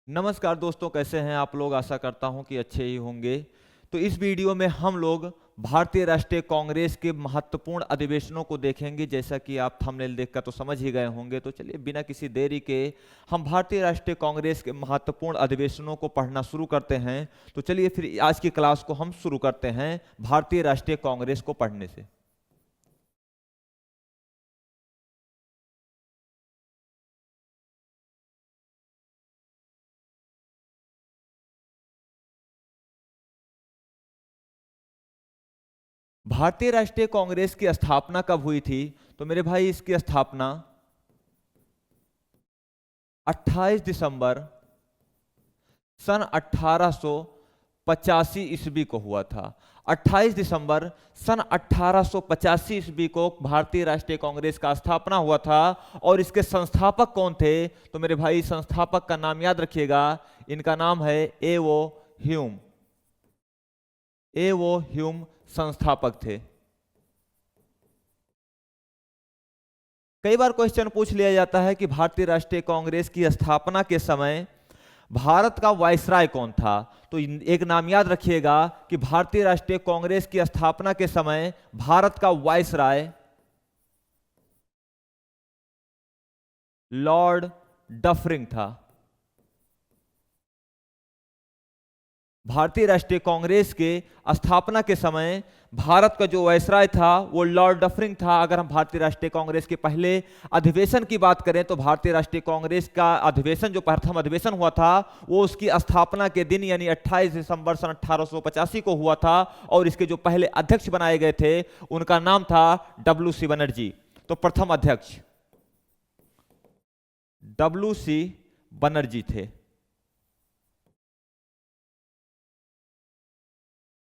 नमस्कार दोस्तों, कैसे हैं आप लोग। आशा करता हूं कि अच्छे ही होंगे। तो इस वीडियो में हम लोग भारतीय राष्ट्रीय कांग्रेस के महत्वपूर्ण अधिवेशनों को देखेंगे। जैसा कि आप थंबनेल देखकर तो समझ ही गए होंगे। तो चलिए बिना किसी देरी के हम भारतीय राष्ट्रीय कांग्रेस के महत्वपूर्ण अधिवेशनों को पढ़ना शुरू करते हैं। तो चलिए फिर आज की क्लास को हम शुरू करते हैं भारतीय राष्ट्रीय कांग्रेस को पढ़ने से। भारतीय राष्ट्रीय कांग्रेस की स्थापना कब हुई थी? तो मेरे भाई इसकी स्थापना 28 दिसंबर सन 1885 ईस्वी को हुआ था। 28 दिसंबर सन 1885 ईस्वी को भारतीय राष्ट्रीय कांग्रेस का स्थापना हुआ था। और इसके संस्थापक कौन थे? तो मेरे भाई संस्थापक का नाम याद रखिएगा। इनका नाम है एवो ह्यूम। एवो ह्यूम संस्थापक थे। कई बार क्वेश्चन पूछ लिया जाता है कि भारतीय राष्ट्रीय कांग्रेस की स्थापना के समय भारत का वायसराय कौन था। तो एक नाम याद रखिएगा कि भारतीय राष्ट्रीय कांग्रेस की स्थापना के समय भारत का वायसराय लॉर्ड डफरिंग था। भारतीय राष्ट्रीय कांग्रेस के स्थापना के समय भारत का जो वायसराय था वो लॉर्ड डफरिंग था। अगर हम भारतीय राष्ट्रीय कांग्रेस के पहले अधिवेशन की बात करें तो भारतीय राष्ट्रीय कांग्रेस का अधिवेशन, जो प्रथम अधिवेशन हुआ था, वो उसकी स्थापना के दिन यानी 28 दिसंबर सन 1885 को हुआ था। और इसके जो पहले अध्यक्ष बनाए गए थे उनका नाम था डब्ल्यू सी बनर्जी। तो प्रथम अध्यक्ष डब्ल्यू सी बनर्जी थे।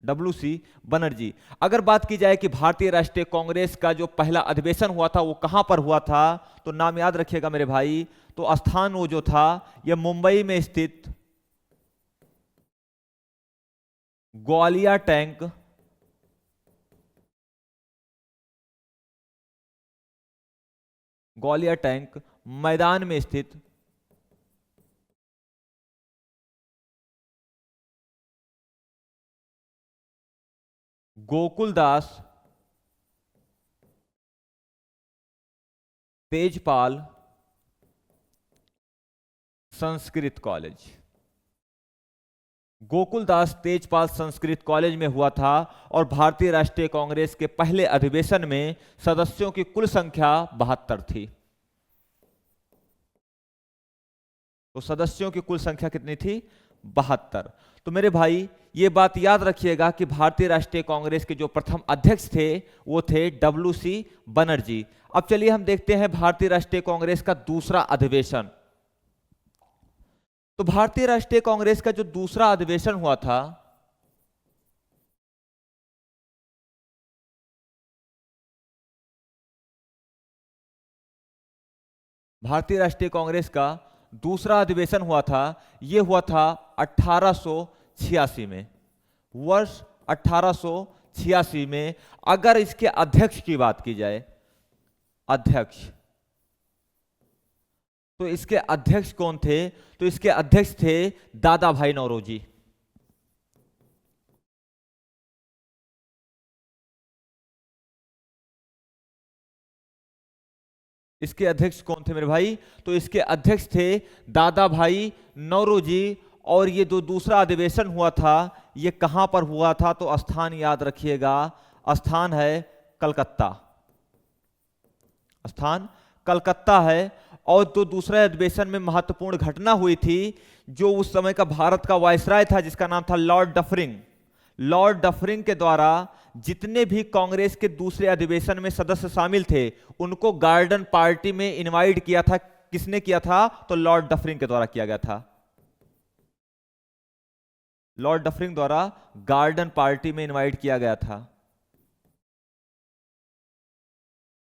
W C Banerjee. अगर बात की जाए कि भारतीय राष्ट्रीय कांग्रेस का जो पहला अधिवेशन हुआ था वो कहां पर हुआ था, तो नाम याद रखिएगा मेरे भाई। तो स्थान वो जो था यह मुंबई में स्थित ग्वालिया टैंक मैदान में स्थित गोकुलदास तेजपाल संस्कृत कॉलेज, गोकुलदास तेजपाल संस्कृत कॉलेज में हुआ था। और भारतीय राष्ट्रीय कांग्रेस के पहले अधिवेशन में सदस्यों की कुल संख्या 72 थी। तो सदस्यों की कुल संख्या कितनी थी? 72। तो मेरे भाई ये बात याद रखिएगा कि भारतीय राष्ट्रीय कांग्रेस के जो प्रथम अध्यक्ष थे वो थे डब्ल्यू सी बनर्जी। अब चलिए हम देखते हैं भारतीय राष्ट्रीय कांग्रेस का दूसरा अधिवेशन। तो भारतीय राष्ट्रीय कांग्रेस का जो दूसरा अधिवेशन हुआ था भारतीय राष्ट्रीय कांग्रेस का दूसरा अधिवेशन हुआ था, यह हुआ था 1886 में। वर्ष 1886 में। अगर इसके अध्यक्ष की बात की जाए, अध्यक्ष, तो इसके अध्यक्ष कौन थे? तो इसके अध्यक्ष थे दादा भाई नौरोजी। इसके अध्यक्ष कौन थे मेरे भाई? तो इसके अध्यक्ष थे दादा भाई नौरोजी। और ये जो दूसरा अधिवेशन हुआ था ये कहां पर हुआ था? तो स्थान याद रखिएगा, स्थान है कलकत्ता। स्थान कलकत्ता है। और जो दूसरे अधिवेशन में महत्वपूर्ण घटना हुई थी, जो उस समय का भारत का वायसराय था जिसका नाम था लॉर्ड डफरिंग, लॉर्ड डफरिंग के द्वारा जितने भी कांग्रेस के दूसरे अधिवेशन में सदस्य शामिल थे उनको गार्डन पार्टी में इनवाइट किया था। किसने किया था? तो लॉर्ड डफरिंग के द्वारा किया गया था। लॉर्ड डफरिंग द्वारा गार्डन पार्टी में इनवाइट किया गया था।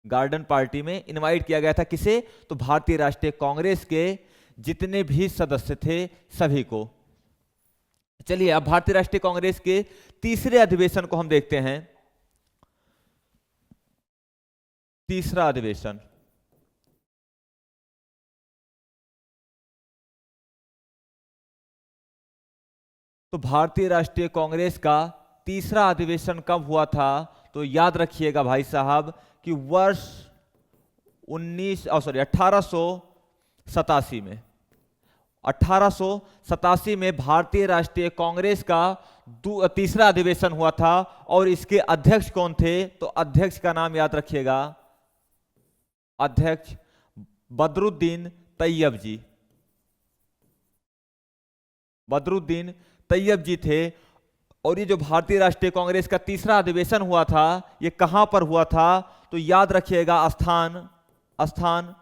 गार्डन पार्टी में इनवाइट किया गया था किसे? तो भारतीय राष्ट्रीय कांग्रेस के जितने भी सदस्य थे सभी को। चलिए अब भारतीय राष्ट्रीय कांग्रेस के तीसरे अधिवेशन को हम देखते हैं। तीसरा अधिवेशन तो भारतीय राष्ट्रीय कांग्रेस का तीसरा अधिवेशन कब हुआ था? तो याद रखिएगा भाई साहब कि वर्ष 1887 में 1887 में भारतीय राष्ट्रीय कांग्रेस का तीसरा अधिवेशन हुआ था। और इसके अध्यक्ष कौन थे? तो अध्यक्ष का नाम याद रखिएगा, अध्यक्ष बदरुद्दीन तैयब जी। बदरुद्दीन तैयब जी थे। और ये जो भारतीय राष्ट्रीय कांग्रेस का तीसरा अधिवेशन हुआ था, ये कहां पर हुआ था? तो याद रखिएगा, स्थान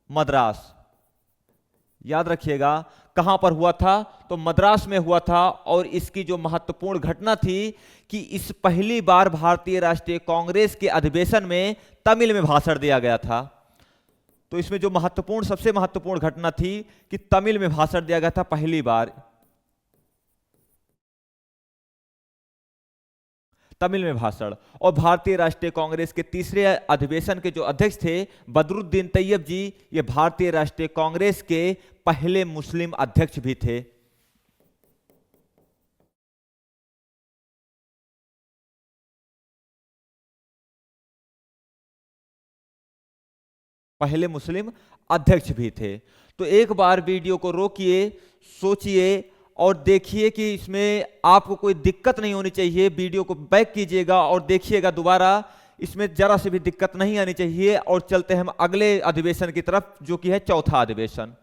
मद्रास। याद रखिएगा कहां पर हुआ था? तो मद्रास में हुआ था। और इसकी जो महत्वपूर्ण घटना थी कि इस पहली बार भारतीय राष्ट्रीय कांग्रेस के अधिवेशन में तमिल में भाषण दिया गया था। तो इसमें जो सबसे महत्वपूर्ण घटना थी कि तमिल में भाषण दिया गया था पहली बार, तमिल में भाषण। और भारतीय राष्ट्रीय कांग्रेस के तीसरे अधिवेशन के जो अध्यक्ष थे बदरुद्दीन तैयब जी, ये भारतीय राष्ट्रीय कांग्रेस के पहले मुस्लिम अध्यक्ष भी थे। पहले मुस्लिम अध्यक्ष भी थे। तो एक बार वीडियो को रोकिए, सोचिए और देखिए कि इसमें आपको कोई दिक्कत नहीं होनी चाहिए। वीडियो को बैक कीजिएगा और देखिएगा दोबारा, इसमें जरा से भी दिक्कत नहीं आनी चाहिए। और चलते हैं हम अगले अधिवेशन की तरफ, जो कि है चौथा अधिवेशन।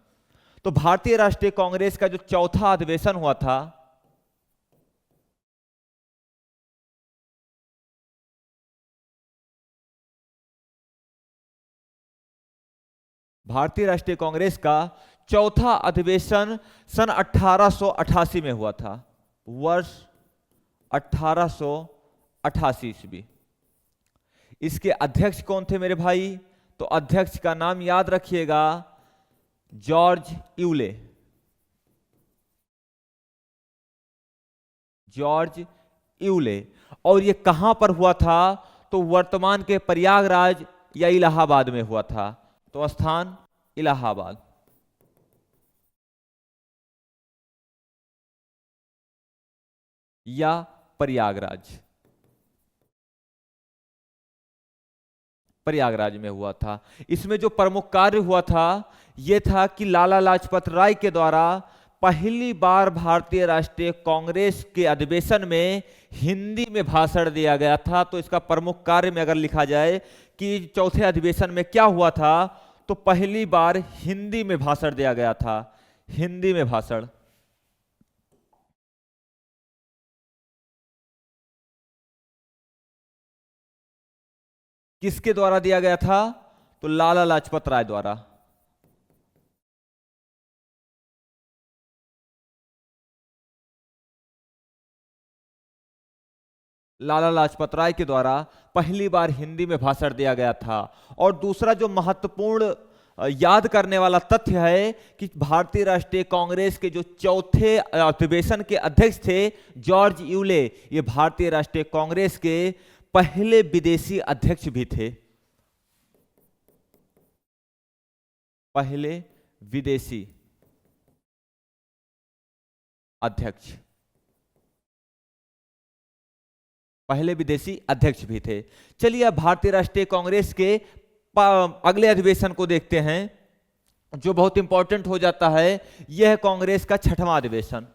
तो भारतीय राष्ट्रीय कांग्रेस का जो चौथा अधिवेशन हुआ था, भारतीय राष्ट्रीय कांग्रेस का चौथा अधिवेशन सन 1888 में हुआ था, वर्ष 1888 ईस्वी। इसके अध्यक्ष कौन थे मेरे भाई? तो अध्यक्ष का नाम याद रखिएगा, जॉर्ज यूले। George Yule. और यह कहां पर हुआ था? तो वर्तमान के प्रयागराज या इलाहाबाद में हुआ था। तो स्थान इलाहाबाद या प्रयागराज, प्रयागराज में हुआ था। इसमें जो प्रमुख कार्य हुआ था यह था कि लाला लाजपत राय के द्वारा पहली बार भारतीय राष्ट्रीय कांग्रेस के अधिवेशन में हिंदी में भाषण दिया गया था। तो इसका प्रमुख कार्य में अगर लिखा जाए कि चौथे अधिवेशन में क्या हुआ था, तो पहली बार हिंदी में भाषण दिया गया था। हिंदी में भाषण। किसके द्वारा दिया गया था? तो लाला लाजपत राय द्वारा। लाला लाजपत राय के द्वारा पहली बार हिंदी में भाषण दिया गया था। और दूसरा जो महत्वपूर्ण याद करने वाला तथ्य है कि भारतीय राष्ट्रीय कांग्रेस के जो चौथे अधिवेशन के अध्यक्ष थे जॉर्ज यूले, ये भारतीय राष्ट्रीय कांग्रेस के पहले विदेशी अध्यक्ष भी थे। पहले विदेशी अध्यक्ष, पहले विदेशी अध्यक्ष भी थे। चलिए अब भारतीय राष्ट्रीय कांग्रेस के अगले अधिवेशन को देखते हैं, जो बहुत इंपॉर्टेंट हो जाता है। यह कांग्रेस का छठवां अधिवेशन।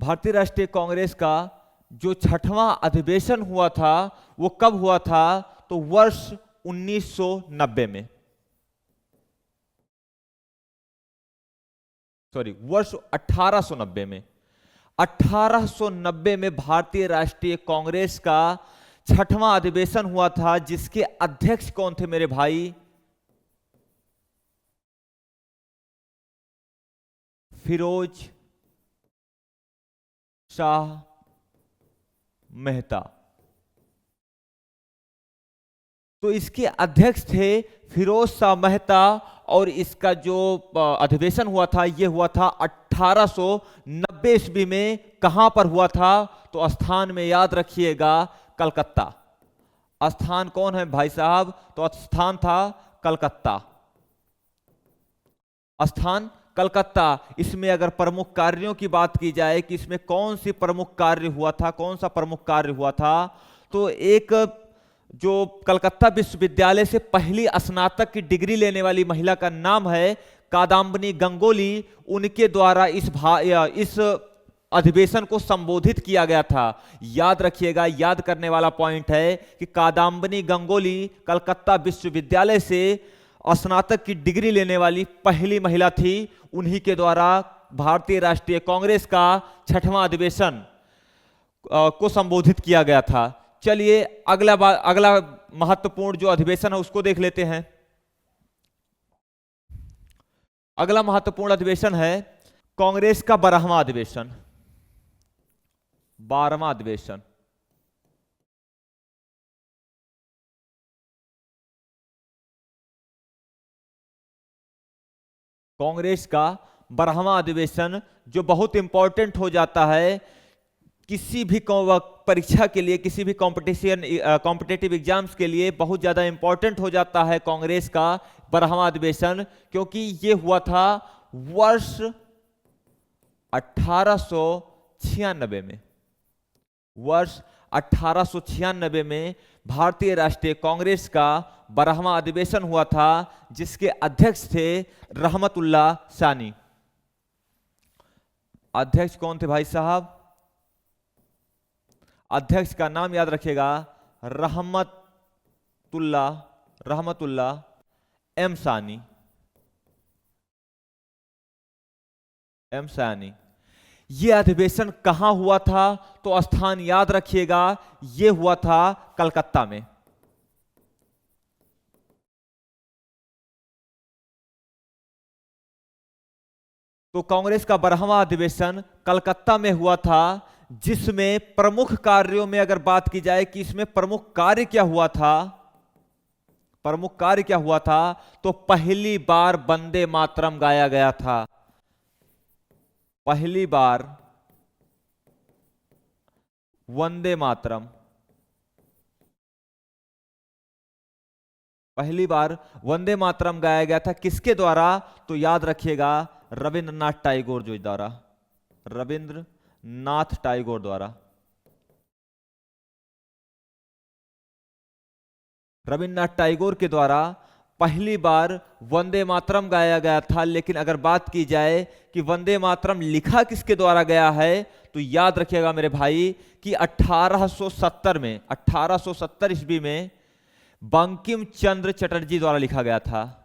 भारतीय राष्ट्रीय कांग्रेस का जो छठवां अधिवेशन हुआ था वो कब हुआ था? तो वर्ष 1990 में, वर्ष 1890 में। 1890 में भारतीय राष्ट्रीय कांग्रेस का छठवां अधिवेशन हुआ था, जिसके अध्यक्ष कौन थे मेरे भाई? फिरोज शाह मेहता। तो इसके अध्यक्ष थे फिरोज शाह मेहता। और इसका जो अधिवेशन हुआ था यह हुआ था 1890 ईस्वी में। कहां पर हुआ था? तो स्थान में याद रखिएगा, कलकत्ता। स्थान कौन है भाई साहब? तो स्थान था कलकत्ता, स्थान कलकत्ता। इसमें अगर प्रमुख कार्यों की बात की जाए कि इसमें कौन सी प्रमुख कार्य हुआ था, कौन सा प्रमुख कार्य हुआ था, तो एक जो कलकत्ता विश्वविद्यालय से पहली स्नातक की डिग्री लेने वाली महिला का नाम है कादम्बिनी गंगोली। उनके द्वारा इस अधिवेशन को संबोधित किया गया था। याद रखिएगा, याद करने वाला पॉइंट है कि कादम्बिनी गंगोली कलकत्ता विश्वविद्यालय से स्नातक की डिग्री लेने वाली पहली महिला थी। उन्हीं के द्वारा भारतीय राष्ट्रीय कांग्रेस का 6वां अधिवेशन को संबोधित किया गया था। चलिए अगला महत्वपूर्ण जो अधिवेशन है उसको देख लेते हैं। अगला महत्वपूर्ण अधिवेशन है कांग्रेस का 12वां अधिवेशन। 12वां अधिवेशन कांग्रेस का 12वां अधिवेशन जो बहुत इंपॉर्टेंट हो जाता है किसी भी परीक्षा के लिए, किसी भी कॉम्पिटिटिव एग्जाम्स के लिए बहुत ज्यादा इंपॉर्टेंट हो जाता है कांग्रेस का 12वां अधिवेशन, क्योंकि ये हुआ था वर्ष 1896 में। वर्ष 1896 में भारतीय राष्ट्रीय कांग्रेस का 12वां अधिवेशन हुआ था, जिसके अध्यक्ष थे रहमतुल्लाह सानी। अध्यक्ष कौन थे भाई साहब? अध्यक्ष का नाम याद रखिएगा, रहमतुल्लाह एम सानी। यह अधिवेशन कहां हुआ था? तो स्थान याद रखिएगा, यह हुआ था कलकत्ता में। तो कांग्रेस का 12वां अधिवेशन कलकत्ता में हुआ था, जिसमें प्रमुख कार्यों में अगर बात की जाए कि इसमें प्रमुख कार्य क्या हुआ था, प्रमुख कार्य क्या हुआ था, तो पहली बार वंदे मातरम गाया गया था। पहली बार वंदे मातरम, पहली बार वंदे मातरम गाया गया था। किसके द्वारा? तो याद रखिएगा, रविंद्रनाथ टैगोर जो द्वारा, रविंद्रनाथ टैगोर द्वारा। रविंद्रनाथ टैगोर के द्वारा पहली बार वंदे मातरम गाया गया था। लेकिन अगर बात की जाए कि वंदे मातरम लिखा किसके द्वारा गया है, तो याद रखिएगा मेरे भाई कि 1870 में, 1870 ईस्वी में बंकिम चंद्र चटर्जी द्वारा लिखा गया था।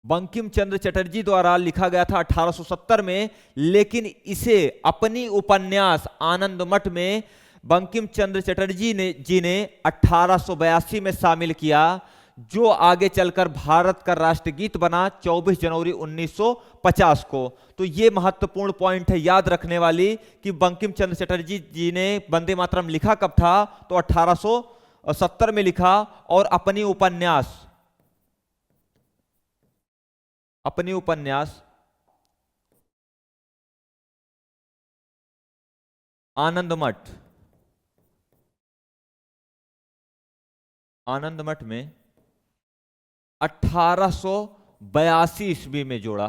बंकिम चंद्र चटर्जी द्वारा लिखा गया था 1870 में, लेकिन इसे अपनी उपन्यास आनंदमठ में बंकिम चंद्र चटर्जी जी ने 1882 में शामिल किया, जो आगे चलकर भारत का राष्ट्रगीत बना 24 जनवरी 1950 को। तो ये महत्वपूर्ण पॉइंट है याद रखने वाली कि बंकिम चंद्र चटर्जी जी ने वंदे मातरम लिखा कब था, तो 1870 में लिखा, और अपनी उपन्यास आनंदमठ में 1882 ईस्वी में जोड़ा।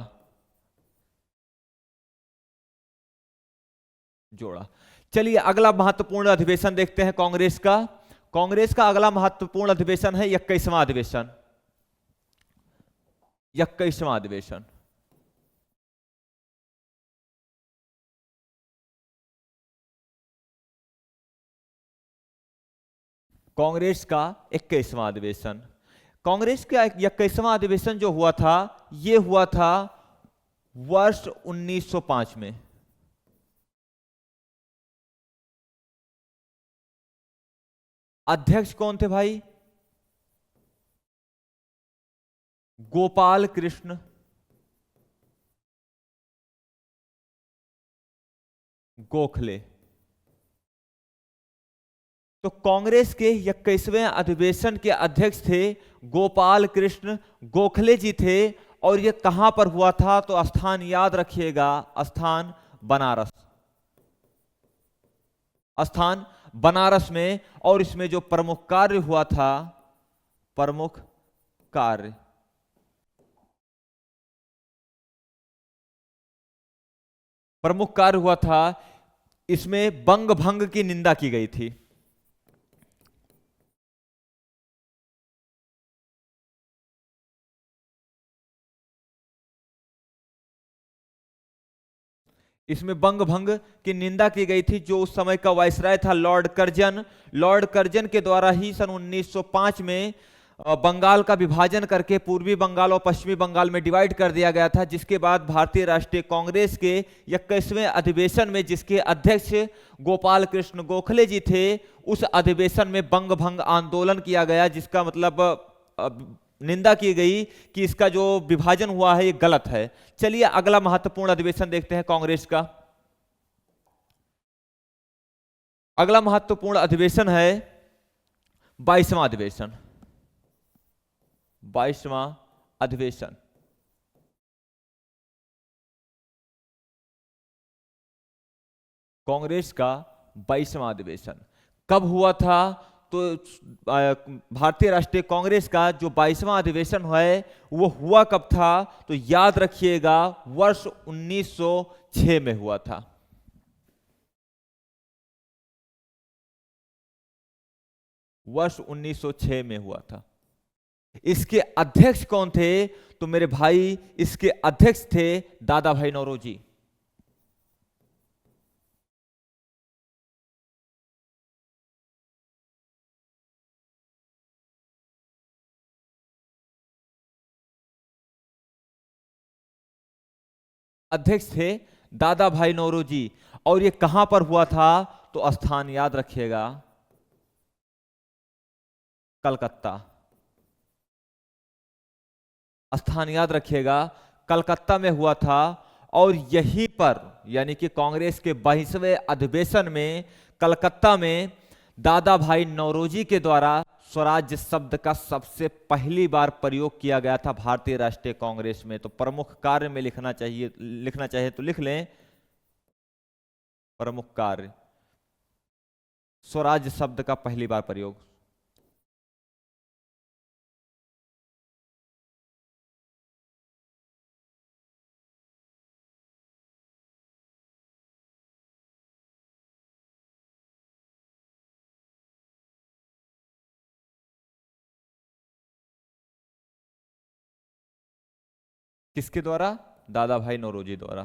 चलिए अगला महत्वपूर्ण अधिवेशन देखते हैं कांग्रेस का। कांग्रेस का अगला महत्वपूर्ण अधिवेशन है 21वां अधिवेशन। 21वां अधिवेशन कांग्रेस का 21वां अधिवेशन। कांग्रेस का 21वां अधिवेशन जो हुआ था, यह हुआ था वर्ष 1905 में। अध्यक्ष कौन थे भाई? गोपाल कृष्ण गोखले। तो कांग्रेस के 21वें अधिवेशन के अध्यक्ष थे गोपाल कृष्ण गोखले जी थे। और यह कहां पर हुआ था? तो स्थान याद रखिएगा, स्थान बनारस। स्थान बनारस में, और इसमें जो प्रमुख कार्य हुआ था, प्रमुख कार्य, प्रमुख कार्य हुआ था, इसमें बंग भंग की निंदा की गई थी। इसमें बंग भंग की निंदा की गई थी। जो उस समय का वायसराय था लॉर्ड कर्जन, लॉर्ड कर्जन के द्वारा ही सन 1905 में बंगाल का विभाजन करके पूर्वी बंगाल और पश्चिमी बंगाल में डिवाइड कर दिया गया था, जिसके बाद भारतीय राष्ट्रीय कांग्रेस के 21वें अधिवेशन में, जिसके अध्यक्ष गोपाल कृष्ण गोखले जी थे, उस अधिवेशन में बंग भंग आंदोलन किया गया, जिसका मतलब निंदा की गई कि इसका जो विभाजन हुआ है ये गलत है। चलिए अगला महत्वपूर्ण अधिवेशन देखते हैं कांग्रेस का। अगला महत्वपूर्ण अधिवेशन है 22वां अधिवेशन। 22वां अधिवेशन कांग्रेस का 22वां अधिवेशन कब हुआ था? तो भारतीय राष्ट्रीय कांग्रेस का जो 22वां अधिवेशन है वो हुआ कब था? तो याद रखिएगा, वर्ष 1906 में हुआ था। वर्ष 1906 में हुआ था। इसके अध्यक्ष कौन थे? तो मेरे भाई, इसके अध्यक्ष थे दादा भाई नौरोजी। अध्यक्ष थे दादा भाई नौरोजी। और ये कहां पर हुआ था? तो स्थान याद रखिएगा, कलकत्ता। स्थान याद रखिएगा, कलकत्ता में हुआ था। और यहीं पर, यानी कि कांग्रेस के 22वें अधिवेशन में कलकत्ता में दादा भाई नौरोजी के द्वारा स्वराज्य शब्द का सबसे पहली बार प्रयोग किया गया था भारतीय राष्ट्रीय कांग्रेस में। तो प्रमुख कार्य में लिखना चाहिए तो लिख लें, प्रमुख कार्य, स्वराज्य शब्द का पहली बार प्रयोग। किसके द्वारा? दादा भाई नौरोजी द्वारा।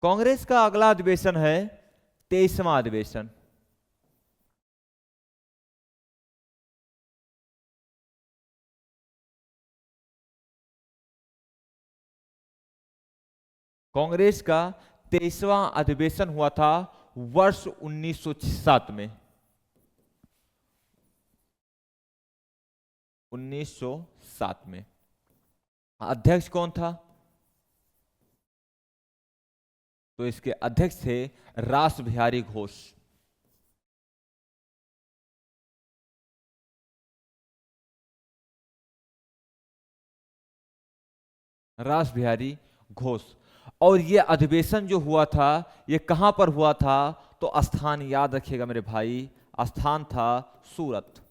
कांग्रेस का अगला अधिवेशन है 23वां अधिवेशन। कांग्रेस का 23वां अधिवेशन हुआ था वर्ष 1907 में। 1907 में अध्यक्ष कौन था? तो इसके अध्यक्ष थे रास बिहारी घोष। रास बिहारी घोष। और यह अधिवेशन जो हुआ था, यह कहां पर हुआ था? तो स्थान याद रखिएगा मेरे भाई, स्थान था सूरत।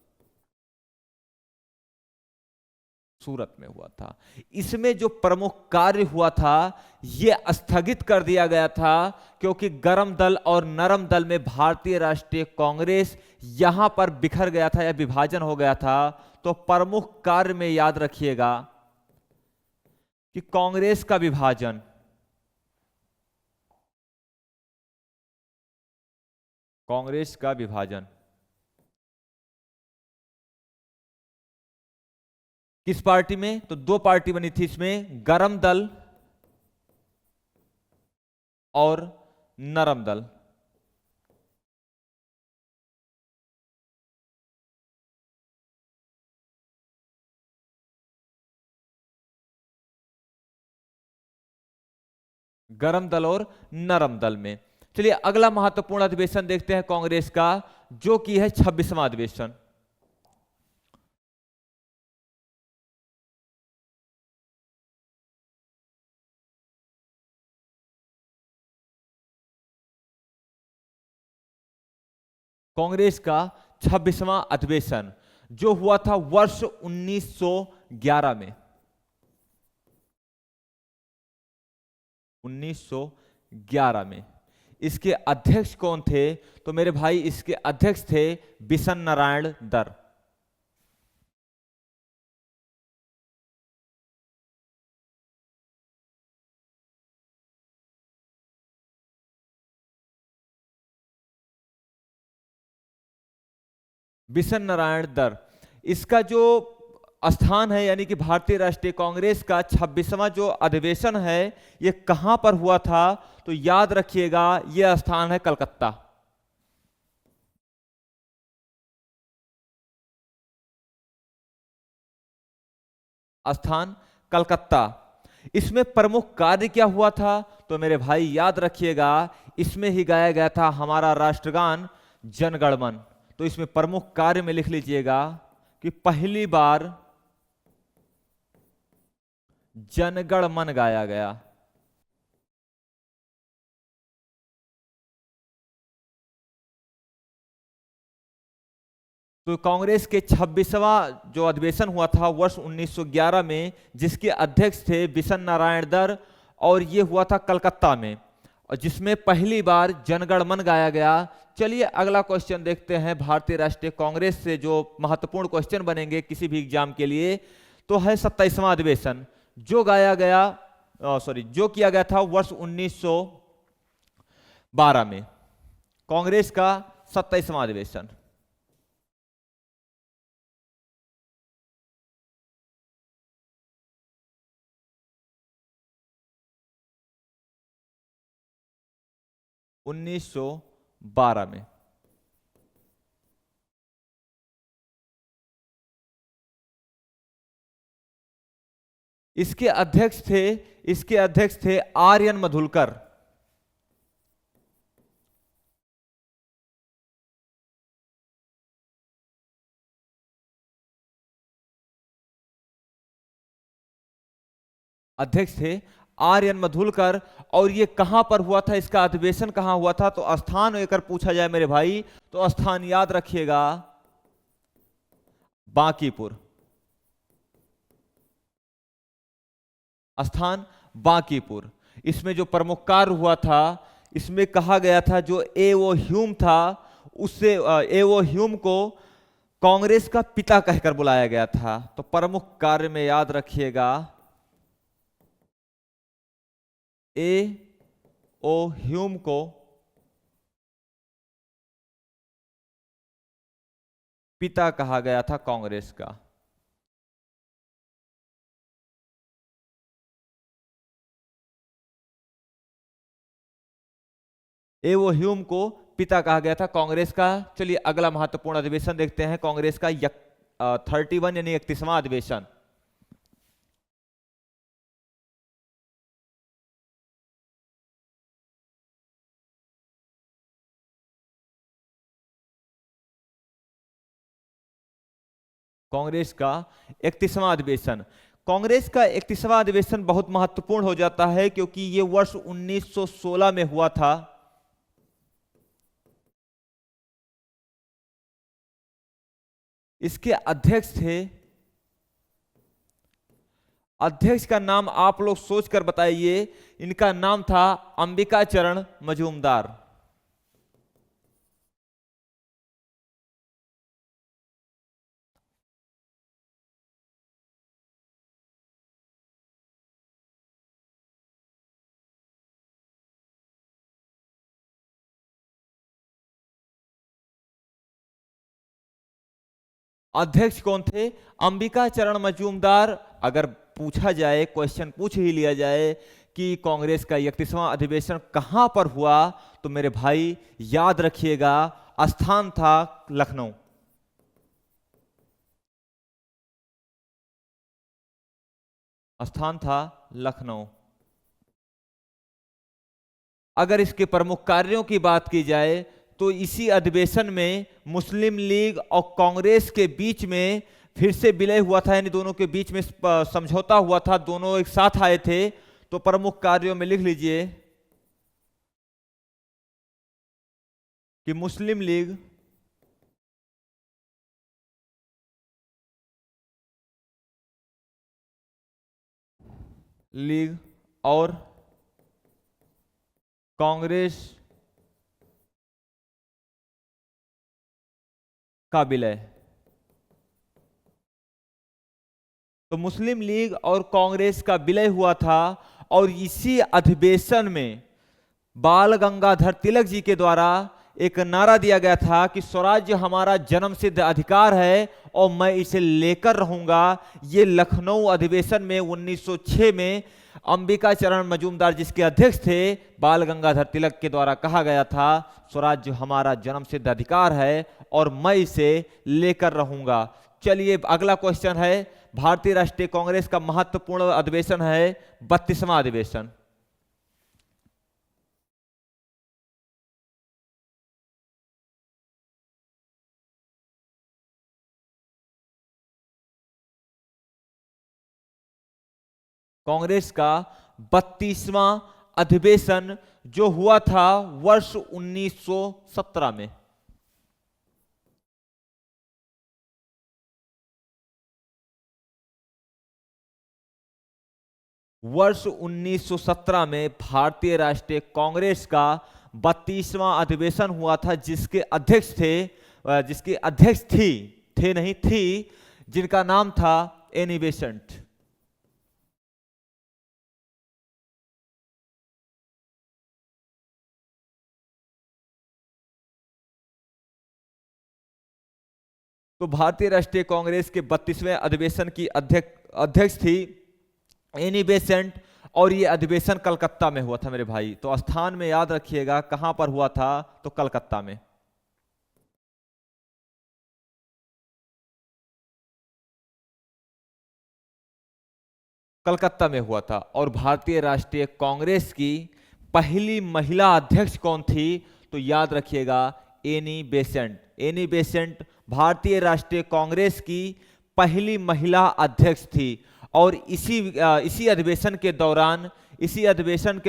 सूरत में हुआ था। इसमें जो प्रमुख कार्य हुआ था यह स्थगित कर दिया गया था, क्योंकि गरम दल और नरम दल में भारतीय राष्ट्रीय कांग्रेस यहां पर बिखर गया था या विभाजन हो गया था। तो प्रमुख कार्य में याद रखिएगा कि कांग्रेस का विभाजन, कांग्रेस का विभाजन किस पार्टी में? तो दो पार्टी बनी थी इसमें, गरम दल और नरम दल। गरम दल और नरम दल में। चलिए अगला महत्वपूर्ण अधिवेशन देखते हैं कांग्रेस का, जो कि है 26वां अधिवेशन। कांग्रेस का 26वां अधिवेशन जो हुआ था वर्ष 1911 में। 1911 में इसके अध्यक्ष कौन थे? तो मेरे भाई इसके अध्यक्ष थे बिशन नारायण दर। बिशन नारायण दर। इसका जो स्थान है यानी कि भारतीय राष्ट्रीय कांग्रेस का 26वां जो अधिवेशन है ये कहां पर हुआ था? तो याद रखिएगा यह स्थान है कलकत्ता। स्थान कलकत्ता। इसमें प्रमुख कार्य क्या हुआ था? तो मेरे भाई याद रखिएगा इसमें ही गाया गया था हमारा राष्ट्रगान जन गण मन। तो इसमें प्रमुख कार्य में लिख लीजिएगा कि पहली बार जनगण मन गाया गया। तो कांग्रेस के 26वां जो अधिवेशन हुआ था वर्ष 1911 में जिसके अध्यक्ष थे बिशन नारायण दर और ये हुआ था कलकत्ता में और जिसमें पहली बार जनगण मन गाया गया। चलिए अगला क्वेश्चन देखते हैं। भारतीय राष्ट्रीय कांग्रेस से जो महत्वपूर्ण क्वेश्चन बनेंगे किसी भी एग्जाम के लिए तो है 27वां अधिवेशन जो गाया गया जो किया गया था वर्ष 1912 में। कांग्रेस का 27वां अधिवेशन। उन्नीस सौ 12 में। इसके अध्यक्ष थे आर्यन मधुलकर। अध्यक्ष थे आर्यन मधुलकर। और ये कहां पर हुआ था? इसका अधिवेशन कहां हुआ था? तो स्थान अगर पूछा जाए मेरे भाई तो स्थान याद रखिएगा बांकीपुर। स्थान बांकीपुर। इसमें जो प्रमुख कार्य हुआ था इसमें कहा गया था जो एओ ह्यूम था उससे एओ ह्यूम को कांग्रेस का पिता कहकर बुलाया गया था। तो प्रमुख कार्य में याद रखिएगा एओ ह्यूम को पिता कहा गया था कांग्रेस का। एओ ह्यूम को पिता कहा गया था कांग्रेस का। चलिए अगला महत्वपूर्ण अधिवेशन देखते हैं कांग्रेस का 31 यानी 31वां अधिवेशन। कांग्रेस का 31वां अधिवेशन। कांग्रेस का 31वां अधिवेशन बहुत महत्वपूर्ण हो जाता है क्योंकि यह वर्ष 1916 में हुआ था। इसके अध्यक्ष का नाम आप लोग सोचकर बताइए। इनका नाम था अंबिकाचरण मजूमदार। अध्यक्ष कौन थे? अंबिकाचरण मजूमदार। अगर पूछा जाए क्वेश्चन पूछ ही लिया जाए कि कांग्रेस का 31वां अधिवेशन कहां पर हुआ तो मेरे भाई याद रखिएगा स्थान था लखनऊ। स्थान था लखनऊ। अगर इसके प्रमुख कार्यों की बात की जाए तो इसी अधिवेशन में मुस्लिम लीग और कांग्रेस के बीच में फिर से विलय हुआ था यानी दोनों के बीच में समझौता हुआ था। दोनों एक साथ आए थे। तो प्रमुख कार्यों में लिख लीजिए कि मुस्लिम लीग लीग और कांग्रेस का विलय। तो मुस्लिम लीग और कांग्रेस का विलय हुआ था और इसी अधिवेशन में बाल गंगाधर तिलक जी के द्वारा एक नारा दिया गया था कि स्वराज्य हमारा जन्मसिद्ध अधिकार है और मैं इसे लेकर रहूंगा। ये लखनऊ अधिवेशन में 1906 में अंबिका चरण मजूमदार जिसके अध्यक्ष थे बाल गंगाधर तिलक के द्वारा कहा गया था स्वराज्य हमारा जन्मसिद्ध अधिकार है और मैं इसे लेकर रहूंगा। चलिए अगला क्वेश्चन है, भारतीय राष्ट्रीय कांग्रेस का महत्वपूर्ण अधिवेशन है 32वां अधिवेशन। कांग्रेस का 32वां अधिवेशन जो हुआ था वर्ष 1917 में। वर्ष 1917 में भारतीय राष्ट्रीय कांग्रेस का 32वां अधिवेशन हुआ था जिसके अध्यक्ष जिसके अध्यक्ष थे नहीं थी, जिनका नाम था एनी बेसेंट। तो भारतीय राष्ट्रीय कांग्रेस के 32वें अधिवेशन की अध्यक्ष थी एनी बेसेंट और ये अधिवेशन कलकत्ता में हुआ था मेरे भाई। तो स्थान में याद रखिएगा कहां पर हुआ था, तो कलकत्ता में। कलकत्ता में हुआ था। और भारतीय राष्ट्रीय कांग्रेस की पहली महिला अध्यक्ष कौन थी, तो याद रखिएगा एनी बेसेंट। एनी बेसेंट भारतीय राष्ट्रीय कांग्रेस की पहली महिला अध्यक्ष थी और इसी अधिवेशन के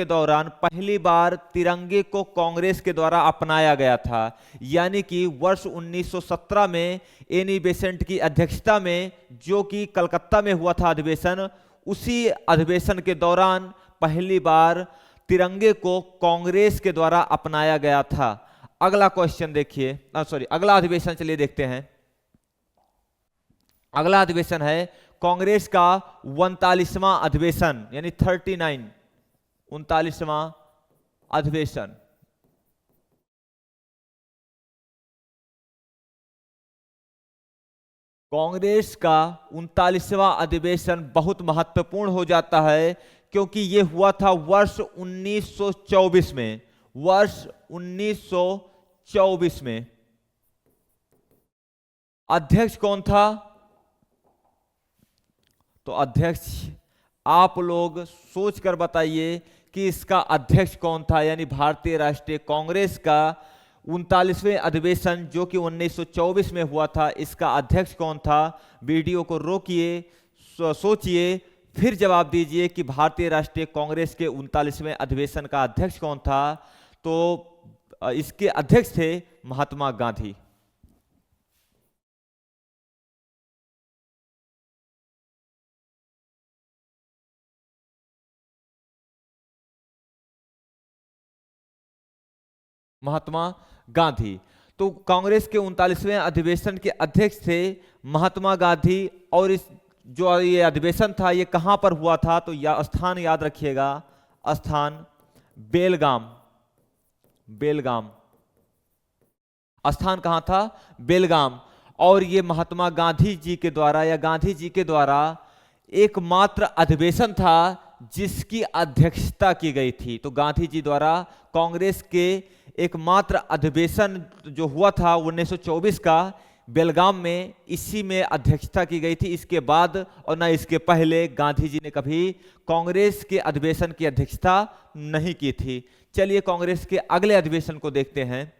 दौरान पहली बार तिरंगे को कांग्रेस के द्वारा अपनाया गया था। यानी कि वर्ष 1917 में एनी बेसेंट की अध्यक्षता में जो कि कलकत्ता में हुआ था अधिवेशन, उसी अधिवेशन के दौरान पहली बार तिरंगे को कांग्रेस के द्वारा अपनाया गया था। अगला क्वेश्चन देखिए, अगला अधिवेशन चलिए देखते हैं। अगला अधिवेशन है कांग्रेस का 39वां अधिवेशन यानी 39वां अधिवेशन। कांग्रेस का 39वां अधिवेशन बहुत महत्वपूर्ण हो जाता है क्योंकि यह हुआ था वर्ष 1924 में। वर्ष 1924 में अध्यक्ष कौन था, तो अध्यक्ष आप लोग सोच कर बताइए कि इसका अध्यक्ष कौन था। यानी भारतीय राष्ट्रीय कांग्रेस का 39वें अधिवेशन जो कि 1924 में हुआ था, इसका अध्यक्ष कौन था। वीडियो को रोकिए, सोचिए, फिर जवाब दीजिए कि भारतीय राष्ट्रीय कांग्रेस के 39वें अधिवेशन का अध्यक्ष कौन था। तो इसके अध्यक्ष थे महात्मा गांधी। महात्मा गांधी। तो कांग्रेस के 39वें अधिवेशन के अध्यक्ष थे महात्मा गांधी। और इस जो ये अधिवेशन था ये कहां पर हुआ था, तो स्थान याद रखिएगा, स्थान बेलगाम। बेलगाम स्थान कहां था, बेलगाम। और ये महात्मा गांधी जी के द्वारा या गांधी जी के द्वारा एकमात्र अधिवेशन था जिसकी अध्यक्षता की गई थी। तो गांधी जी द्वारा कांग्रेस के एकमात्र अधिवेशन जो हुआ था 1924 का बेलगाम में, इसी में अध्यक्षता की गई थी। इसके बाद और न इसके पहले गांधी जी ने कभी कांग्रेस के अधिवेशन की अध्यक्षता नहीं की थी। चलिए कांग्रेस के अगले अधिवेशन को देखते हैं।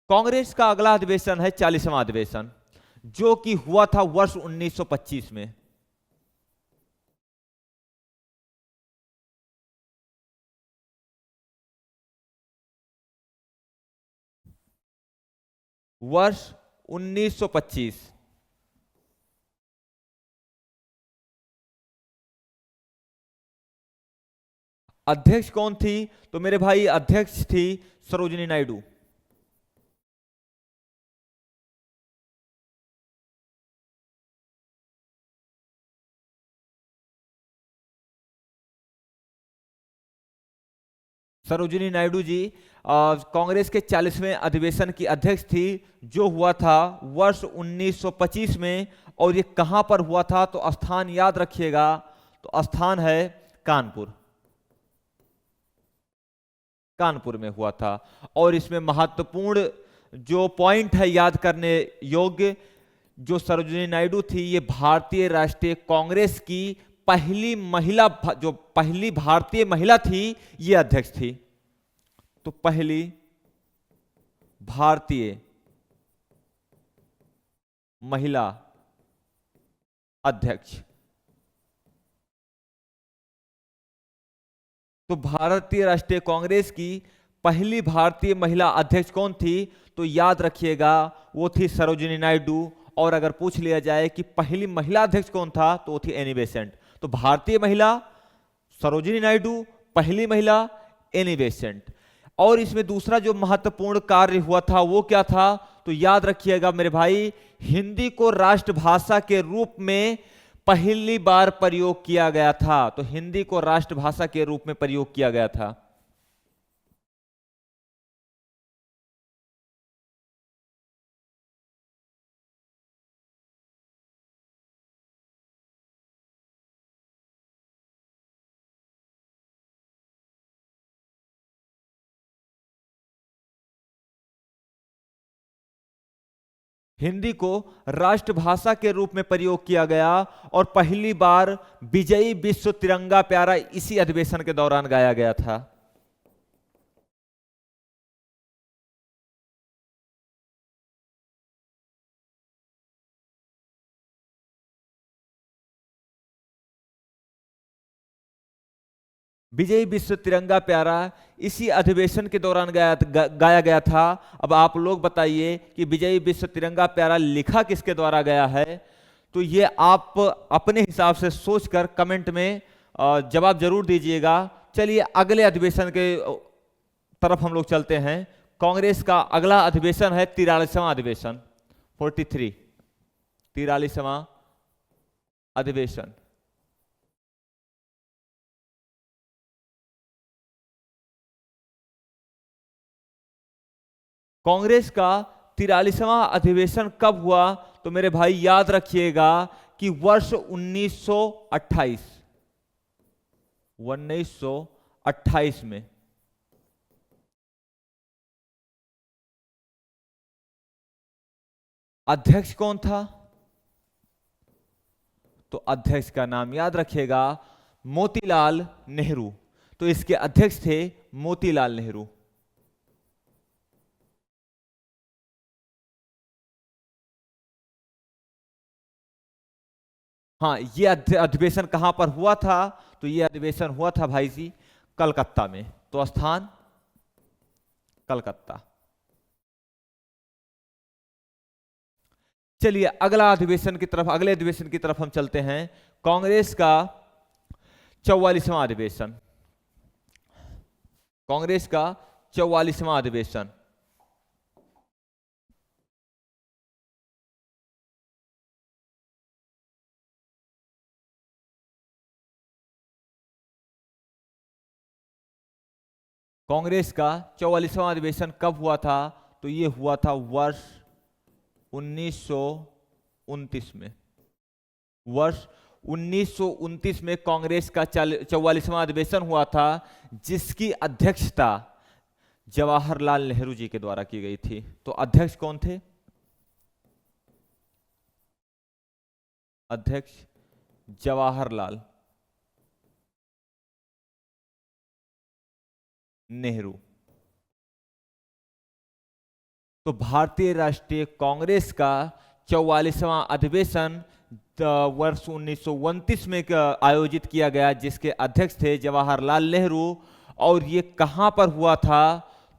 कांग्रेस का अगला अधिवेशन है 40वां अधिवेशन जो कि हुआ था वर्ष 1925 में। वर्ष 1925 अध्यक्ष कौन थी? तो मेरे भाई अध्यक्ष थी सरोजिनी नायडू। सरोजिनी नायडू जी कांग्रेस के 40वें अधिवेशन की अध्यक्ष थी, जो हुआ था वर्ष 1925 में। और ये कहां पर हुआ था? तो स्थान याद रखिएगा, तो स्थान है कानपुर। कानपुर में हुआ था। और इसमें महत्वपूर्ण जो पॉइंट है याद करने योग्य, जो सरोजिनी नायडू थी, ये भारतीय राष्ट्रीय कांग्रेस की पहली महिला, जो पहली भारतीय महिला थी, ये अध्यक्ष थी। तो पहली भारतीय महिला अध्यक्ष। तो भारतीय राष्ट्रीय कांग्रेस की पहली भारतीय महिला अध्यक्ष कौन थी? तो याद रखिएगा, वो थी सरोजिनी नायडू। और अगर पूछ लिया जाए कि पहली महिला अध्यक्ष कौन था, तो वो थी एनी बेसेंट। तो भारतीय महिला सरोजिनी नायडू, पहली महिला एनी बेसेंट। और इसमें दूसरा जो महत्वपूर्ण कार्य हुआ था वो क्या था? तो याद रखिएगा मेरे भाई, हिंदी को राष्ट्रभाषा के रूप में पहली बार प्रयोग किया गया था। तो हिंदी को राष्ट्रभाषा के रूप में प्रयोग किया गया था। हिंदी को राष्ट्रभाषा के रूप में प्रयोग किया गया और पहली बार विजयी विश्व तिरंगा प्यारा इसी अधिवेशन के दौरान गाया गया था। विजयी विश्व तिरंगा प्यारा इसी अधिवेशन के दौरान गाया गया था। अब आप लोग बताइए कि विजयी विश्व तिरंगा प्यारा लिखा किसके द्वारा गया है? तो ये आप अपने हिसाब से सोचकर कमेंट में जवाब जरूर दीजिएगा। चलिए अगले अधिवेशन के तरफ हम लोग चलते हैं। कांग्रेस का अगला अधिवेशन है 43वां अधिवेशन, 43, 43वां अधिवेशन। कांग्रेस का 43वां अधिवेशन कब हुआ? तो मेरे भाई याद रखिएगा कि वर्ष 1928, 1928 में। अध्यक्ष कौन था? तो अध्यक्ष का नाम याद रखिएगा, मोतीलाल नेहरू। तो इसके अध्यक्ष थे मोतीलाल नेहरू। हाँ, ये अधिवेशन कहां पर हुआ था? तो ये अधिवेशन हुआ था भाई जी कलकत्ता में। तो स्थान कलकत्ता। चलिए अगले अधिवेशन की तरफ हम चलते हैं। कांग्रेस का 44वां अधिवेशन, कांग्रेस का 44वां अधिवेशन। कांग्रेस का 44वां अधिवेशन कब हुआ था? तो ये हुआ था वर्ष 1929 में। वर्ष 1929 में कांग्रेस का 44वां अधिवेशन हुआ था, जिसकी अध्यक्षता जवाहरलाल नेहरू जी के द्वारा की गई थी। तो अध्यक्ष कौन थे? अध्यक्ष जवाहरलाल नेहरू। तो भारतीय राष्ट्रीय कांग्रेस का 44वां अधिवेशन वर्ष 1929 में आयोजित किया गया, जिसके अध्यक्ष थे जवाहरलाल नेहरू। और ये कहां पर हुआ था?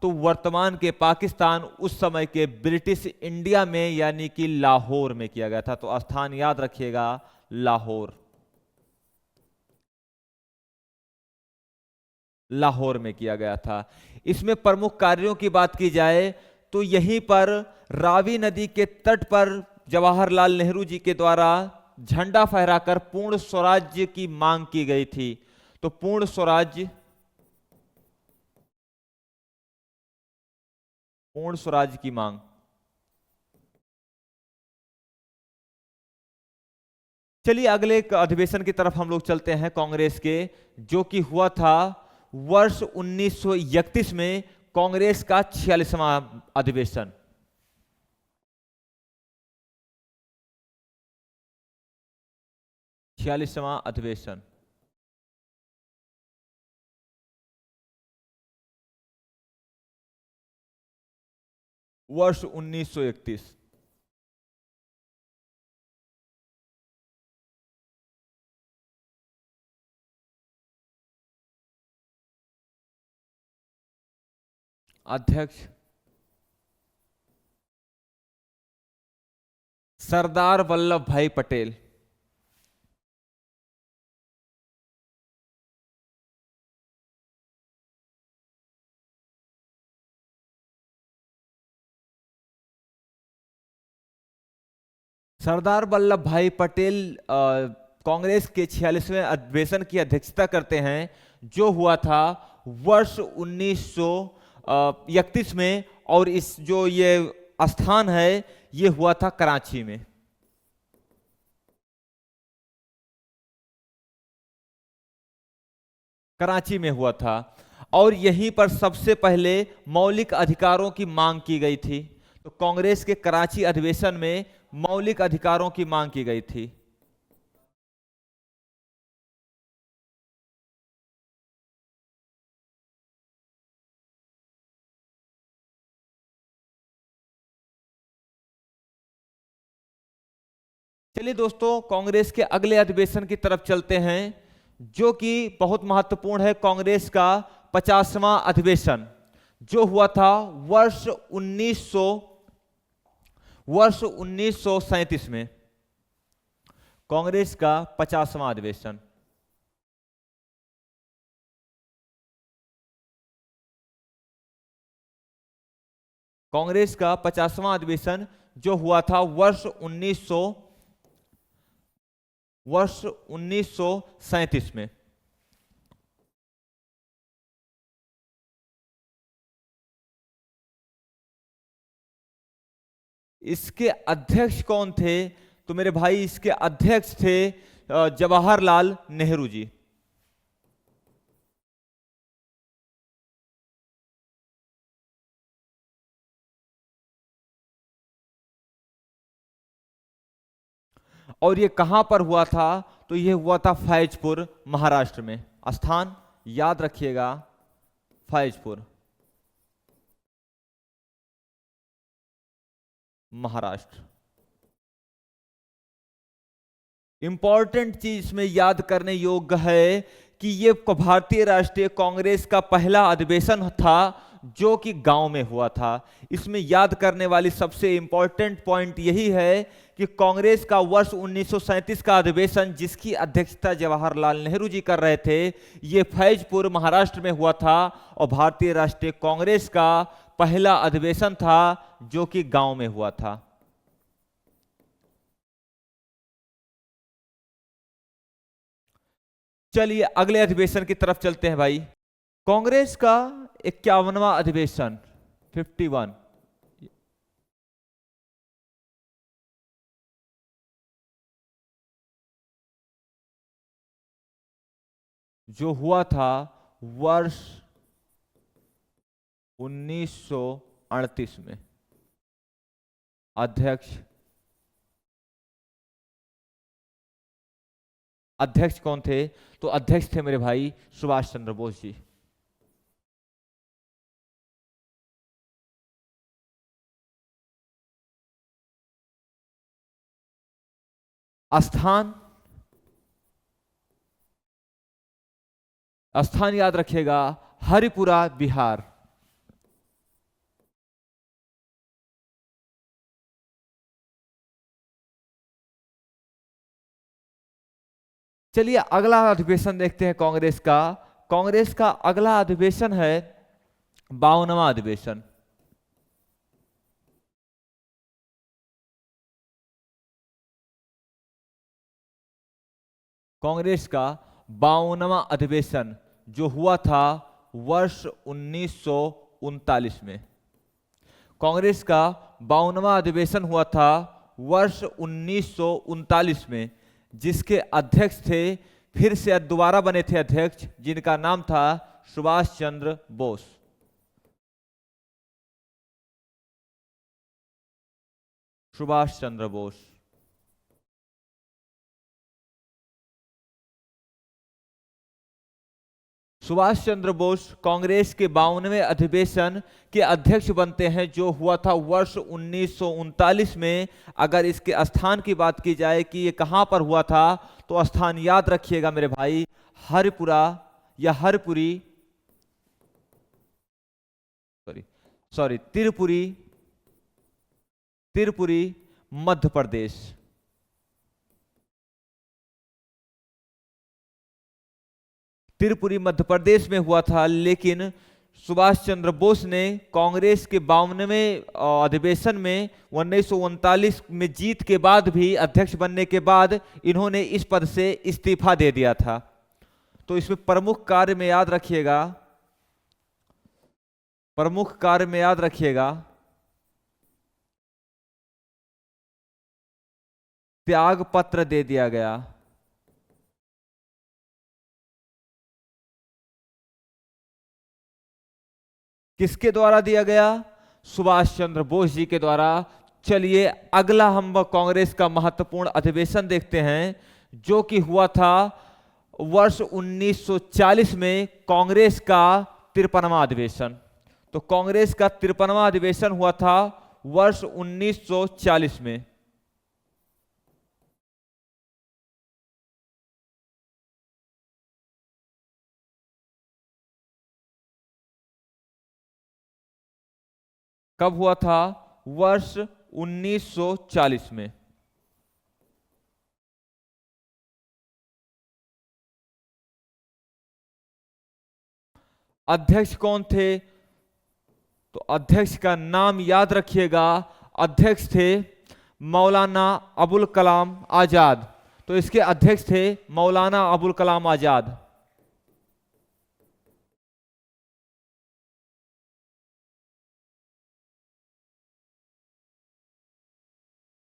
तो वर्तमान के पाकिस्तान, उस समय के ब्रिटिश इंडिया में, यानी कि लाहौर में किया गया था। तो स्थान याद रखिएगा, लाहौर। लाहौर में किया गया था। इसमें प्रमुख कार्यों की बात की जाए तो यहीं पर रावी नदी के तट पर जवाहरलाल नेहरू जी के द्वारा झंडा फहराकर पूर्ण स्वराज्य की मांग की गई थी। तो पूर्ण स्वराज्य की मांग। चलिए अगले एक अधिवेशन की तरफ हम लोग चलते हैं कांग्रेस के, जो कि हुआ था वर्ष 1931 में, कांग्रेस का 46वां अधिवेशन। छियालीसवां अधिवेशन वर्ष 1931। अध्यक्ष सरदार वल्लभ भाई पटेल। सरदार वल्लभ भाई पटेल कांग्रेस के 46वें अधिवेशन की अध्यक्षता करते हैं, जो हुआ था वर्ष 1931 में, और इस जो ये स्थान है ये हुआ था कराची में। कराची में हुआ था, और यहीं पर सबसे पहले मौलिक अधिकारों की मांग की गई थी। तो कांग्रेस के कराची अधिवेशन में मौलिक अधिकारों की मांग की गई थी। चलिए दोस्तों कांग्रेस के अगले अधिवेशन की तरफ चलते हैं, जो कि बहुत महत्वपूर्ण है। कांग्रेस का 50वां अधिवेशन, जो हुआ था वर्ष 1937 में। कांग्रेस का 50वां अधिवेशन। कांग्रेस का 50वां अधिवेशन जो हुआ था वर्ष 1937 में। इसके अध्यक्ष कौन थे? तो मेरे भाई इसके अध्यक्ष थे जवाहरलाल नेहरू जी। और ये कहां पर हुआ था? तो ये हुआ था फैजपुर, महाराष्ट्र में। स्थान याद रखिएगा, फैजपुर, महाराष्ट्र। इंपॉर्टेंट चीज इसमें याद करने योग्य है कि ये भारतीय राष्ट्रीय कांग्रेस का पहला अधिवेशन था जो कि गांव में हुआ था। इसमें याद करने वाली सबसे इंपॉर्टेंट पॉइंट यही है कि कांग्रेस का वर्ष 1937 का अधिवेशन, जिसकी अध्यक्षता जवाहरलाल नेहरू जी कर रहे थे, ये फैजपुर, महाराष्ट्र में हुआ था, और भारतीय राष्ट्रीय कांग्रेस का पहला अधिवेशन था जो कि गांव में हुआ था। चलिए अगले अधिवेशन की तरफ चलते हैं भाई। कांग्रेस का 51वां अधिवेशन, 51, जो हुआ था वर्ष 1938 में। अध्यक्ष अध्यक्ष कौन थे? तो अध्यक्ष थे मेरे भाई सुभाष चंद्र बोस जी। स्थान स्थान याद रखिएगा, हरिपुरा, बिहार। चलिए अगला अधिवेशन देखते हैं कांग्रेस का, कांग्रेस का अगला अधिवेशन है 52वां अधिवेशन। कांग्रेस का 52वां अधिवेशन जो हुआ था वर्ष 1939 में। कांग्रेस का 52वां अधिवेशन हुआ था वर्ष 1939 में, जिसके अध्यक्ष थे, फिर से दोबारा बने थे अध्यक्ष, जिनका नाम था सुभाष चंद्र बोस। सुभाष चंद्र बोस। सुभाष चंद्र बोस कांग्रेस के 52वें अधिवेशन के अध्यक्ष बनते हैं, जो हुआ था वर्ष 1939 में। अगर इसके स्थान की बात की जाए कि ये कहां पर हुआ था, तो स्थान याद रखिएगा मेरे भाई, हरिपुरा या हरपुरी, तिरपुरी, तिरपुरी मध्य प्रदेश। तिरपुरी मध्य प्रदेश में हुआ था। लेकिन सुभाष चंद्र बोस ने कांग्रेस के 52वें अधिवेशन में 1939 में जीत के बाद भी, अध्यक्ष बनने के बाद, इन्होंने इस पद से इस्तीफा दे दिया था। तो इसमें प्रमुख कार्य में याद रखिएगा, प्रमुख कार्य में याद रखिएगा, त्याग पत्र दे दिया गया। किसके द्वारा दिया गया? सुभाष चंद्र बोस जी के द्वारा। चलिए अगला हम कांग्रेस का महत्वपूर्ण अधिवेशन देखते हैं, जो कि हुआ था वर्ष 1940 में, कांग्रेस का 53वां अधिवेशन। तो कांग्रेस का 53वां अधिवेशन हुआ था वर्ष 1940 में। कब हुआ था? वर्ष 1940 में। अध्यक्ष कौन थे? तो अध्यक्ष का नाम याद रखिएगा, अध्यक्ष थे मौलाना अबुल कलाम आजाद। तो इसके अध्यक्ष थे मौलाना अबुल कलाम आजाद।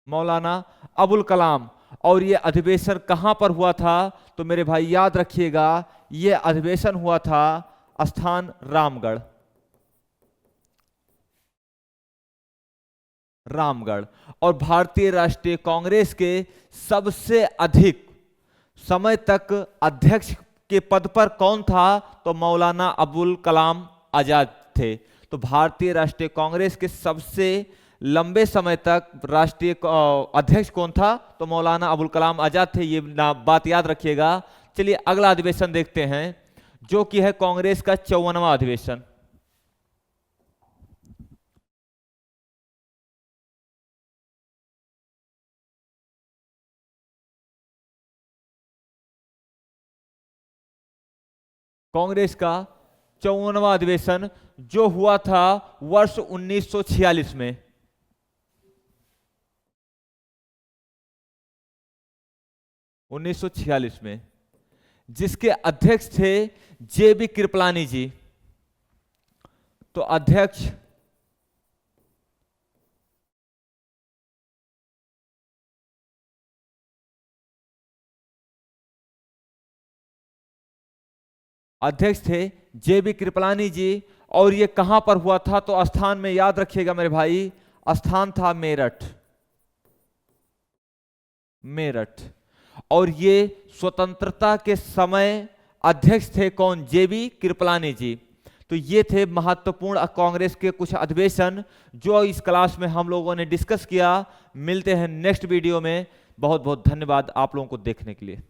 मौलाना अबुल कलाम। और ये अधिवेशन कहां पर हुआ था? तो मेरे भाई याद रखिएगा, ये अधिवेशन हुआ था स्थान रामगढ़। रामगढ़। और भारतीय राष्ट्रीय कांग्रेस के सबसे अधिक समय तक अध्यक्ष के पद पर कौन था? तो मौलाना अबुल कलाम आजाद थे। तो भारतीय राष्ट्रीय कांग्रेस के सबसे लंबे समय तक राष्ट्रीय अध्यक्ष कौन था? तो मौलाना अबुल कलाम आजाद थे। ये बात याद रखिएगा। चलिए अगला अधिवेशन देखते हैं, जो कि है कांग्रेस का 54वां अधिवेशन। कांग्रेस का 54वां अधिवेशन जो हुआ था वर्ष 1946 में। 1946 में, जिसके अध्यक्ष थे जेबी कृपलानी जी। तो अध्यक्ष थे जेबी कृपलानी जी। और ये कहां पर हुआ था? तो स्थान में याद रखिएगा मेरे भाई, स्थान था मेरठ। मेरठ। और ये स्वतंत्रता के समय अध्यक्ष थे कौन? जेबी कृपलानी जी। तो ये थे महत्वपूर्ण कांग्रेस के कुछ अधिवेशन जो इस क्लास में हम लोगों ने डिस्कस किया। मिलते हैं नेक्स्ट वीडियो में। बहुत बहुत धन्यवाद आप लोगों को देखने के लिए।